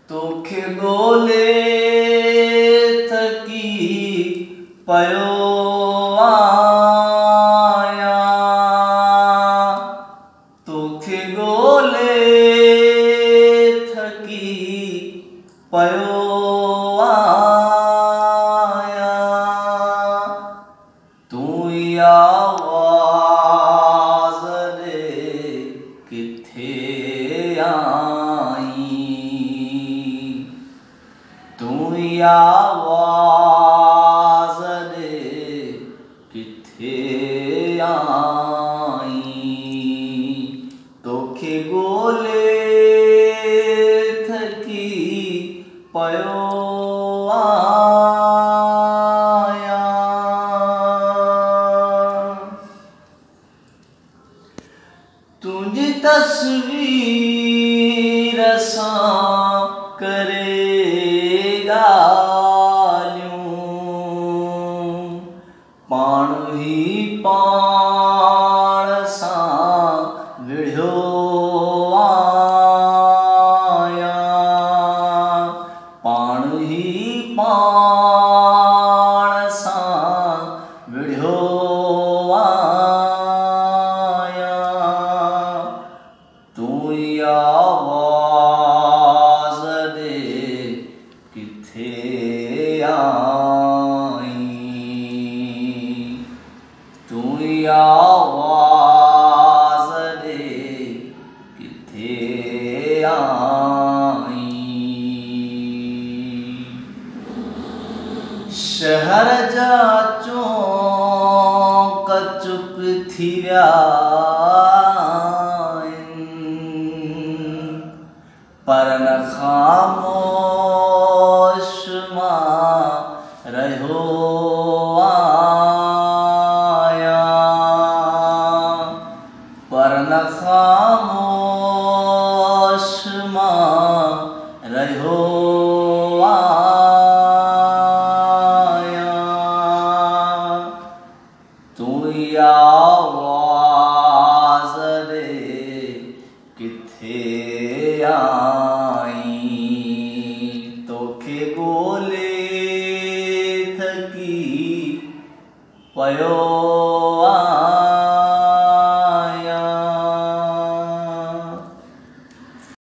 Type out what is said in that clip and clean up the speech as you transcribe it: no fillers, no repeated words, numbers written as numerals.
तोखे ॻोल्हे थकी पियो आहियां, तोखे ॻोल्हे थकी पियो आहियां। तूं ई आवाज़ ॾे किथे आहीं, तूं ई आवाज़ ॾे किथे आहीं। तोखे ॻोल्हे थकी पियो आहियां। तुंहिंजी तस्वीर सां करे ॻाल्हियूं, पाण ई पाण सां विढ़ियो आहियां, पाण ई पाण सां विढ़ियो आहियां। तूं ई आवाज़ ॾे किथे आहीं, तूं ई आवाज़ ॾे किथे आहीं। शहर जा चौंक चुप थी विया आहिनि, पर न ख़ामोश मां रहियो आहियां, पर न ख़ामोश मां रहियो आहियां। तूं ई आवाज़ ॾे किथे आहीं, तोखे ॻोल्हे थकी पियो